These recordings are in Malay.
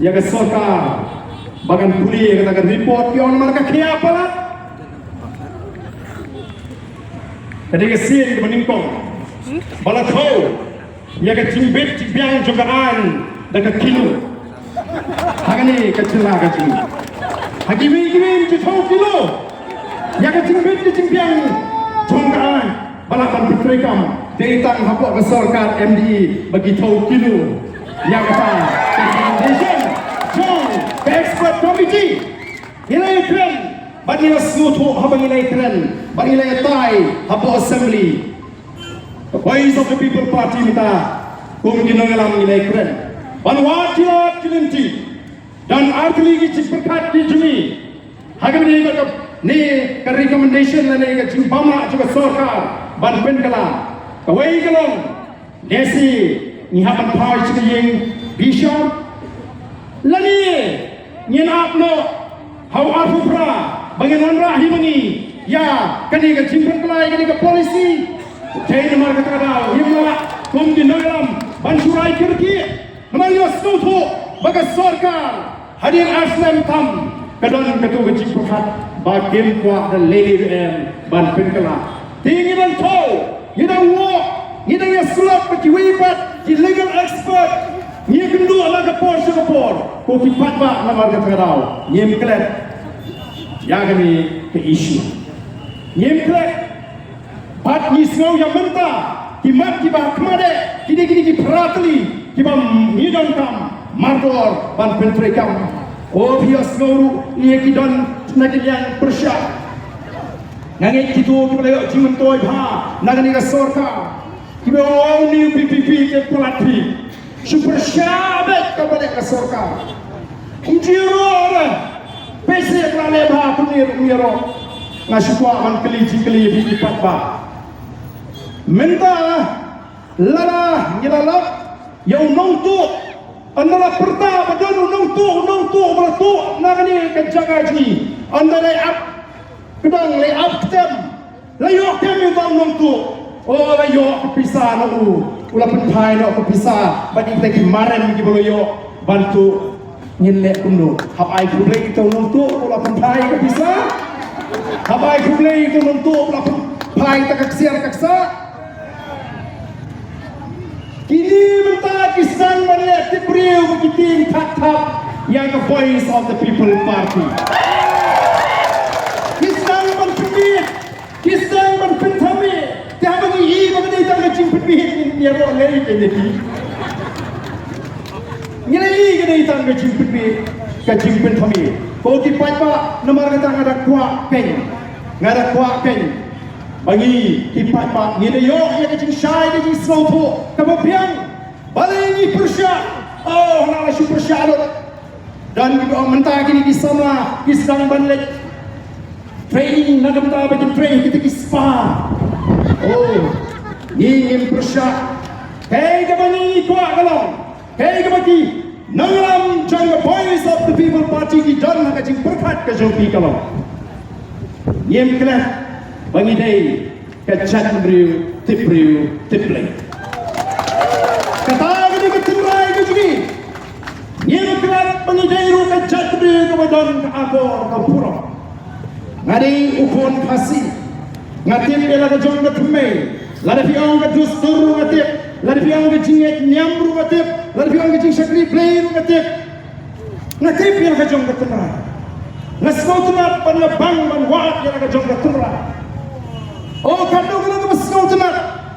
ya ke sorkar bagan puli katakan report yang mana kaya apa lah tadi ke Sien ke Nyngkong bala Thew ya ke cimbit cimpiang jogaan dan ke kilo hagani kecela kecil hagimi Thew kilo ya ke cimbit cimpiang jogaan bala ban petrekam ditang hapok ke sorkar MDI bagi Thew kilo yang kata Reservation jom ke expert committee nilai keren bagi seluruh habang nilai keren bagi nilai tai hapok assembly the voice of the people party minta kumjin ngalam nilai keren banwatilat kilinti dan artili ki berkat di jumi hagam ni ke ni ke recommendation ni ke jimbama juga sorkar ban penkala kawai kalong desi ni hapan pau cikiyeng bishop lani nyen apno hau afupra banginan rahi mangi ya kani ka jimpen kelai kani ka polisi jai namar ka kadal himla kum di nagram bansurai kirki namalyo stuto baga sarkar hadir aslam tam kadon ketu ka jimpat bagim kwa the lady ban penkala tinginan Thew yidang wo yidang ya sulap ki wipat di legal expert ni kendu ala kapor sekapor ko ki patba na marga tagaraw ni mklet ya kami ke issue ni mklet pat ni snow ya menta ki mat ki ba kmade ki pratli ki ba midon kam mardor ban pentre kam o bios snow ni ki don nagilian persya nangit kitu ki ba jimun toy bha nagani ka sorka kita orang ni PPP ke pelatih super syabat kepada kesorkar injiro orang pese kelale bah kunir miro ngasukwa man keli di patba menta lara ngilalap yang nongtu andala perta badon nongtu bertu nagani kejaga ji andala ap kedang le ap tem layok tem itu nongtu oh layo pisah nak ulah penpai nak pisah bagi kita kemarin kita boloyo bantu nyelek kuno hapai kublai kita untuk ulah penpai pisah hapai kublai kita untuk ulah penpai tak keksian kaksa kini mentah kisah mana tipriu begitu tak yang the voice of the people party kisah berpikir kisah berpentami tiap bagi ibu bagi kita macam pergi ni orang lain jadi ni lagi kita macam pergi kacim pentami kau kipai pak nomor kita ada kuat ken bagi kipai pak ni dia yo yang kacim syai kacim slow kamu piang balik ni persya oh nak lagi persya dan kita mentah kini di sana kisah balik training nak kita bagi training kita kispa oh, ni impresya. Hey, kabani kuat kalong. Hey, kabati nanglam jang voice of the people party di dan nak jing berkat ke jopi kalong. Yem kena bagi day kechat briu tiplay. Kata gini keturai ke sini. Yem kena bagi day ru kechat briu ke badan agor kapura. Ngadi ukon kasih. Ngatip dia laga jong ketumai, lada piang ke dustur ngatip, lada piang ke jinget nyambru ngatip, lada piang ke jing sakli play ngatip, ngatip dia laga jong ketumai, ngasau tunat pada bang manwat dia laga jong ketumai. Oh kandung laga ngasau tunat,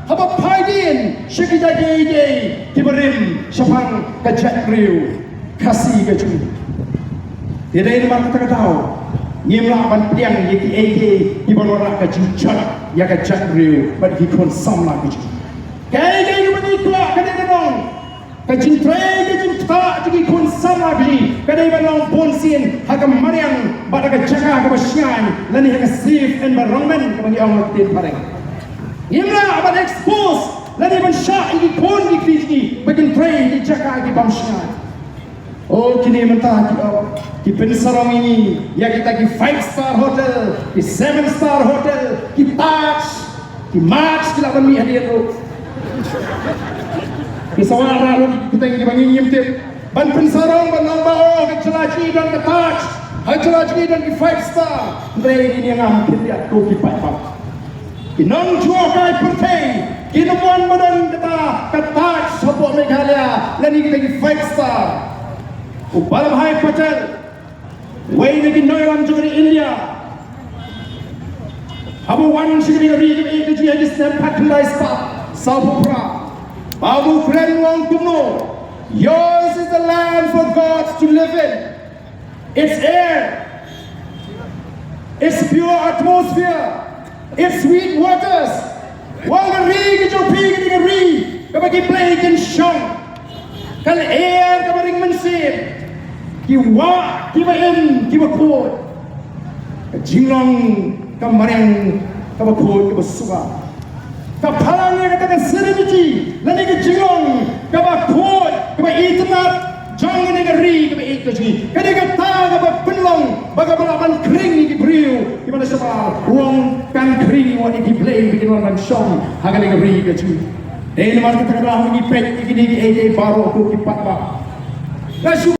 haba paidin, syakita gay, tiberim, syapang kajat riu, kasih kajung. Tidak ini mana kita tahu. Nyimlah ban piang yeki eke ibanora ka jinjat ya ka jatrio bad ki kon samla ki kai bani kwa ka de nong ka jintre ka jinta ki kon samla ki ka de banong bon Sien hakam mariang bad ka jaga ka basyan lani ka safe environment ka bani ang tin pareng nyimlah ban expose lani ban sha ki kon ki fiji bagin train ki jaga ki bamsyan oh kini mentah ki pensarong ini ya kita ki 5-star hotel ki 7-star hotel ki Taj ki March kita akan hadir tu ki sawara kita ingin bagi nyimtip ban pensarong ban nombao ke celaji dan ke touch hai celaji dan ke 5 star rei ini yang am lihat ko ki pai pak kinong chua kai pertai kinuan badan kita ke touch sopo Meghalaya lani kita ki 5 star ubalam hai pacal wei lagi noyam juga di India Abu wan sigri ri ke ji hadis dan patlai stop Sabupra Abu friend wong kuno yours is the land for God to live in its air its pure atmosphere its sweet waters wang ri ke jo pi ke ri ke bagi play in shong kal air ke ring mensip ki wa ki ba in ki ba ko jinglong kamareng ka ba ko ka ba suka ka phalangnya kata serenity lani ke jinglong ka ba ko ka ba itnat jong ni ke ri ka ba it ji ka de ka ta ka ba penlong baga balaban kring ki briu ki mana sapa wong kan kring wa ki play ki non shong haga ni ke ri ka ji eh mar ka ta ka ni pek ki ni ki e baro ko ki pat ba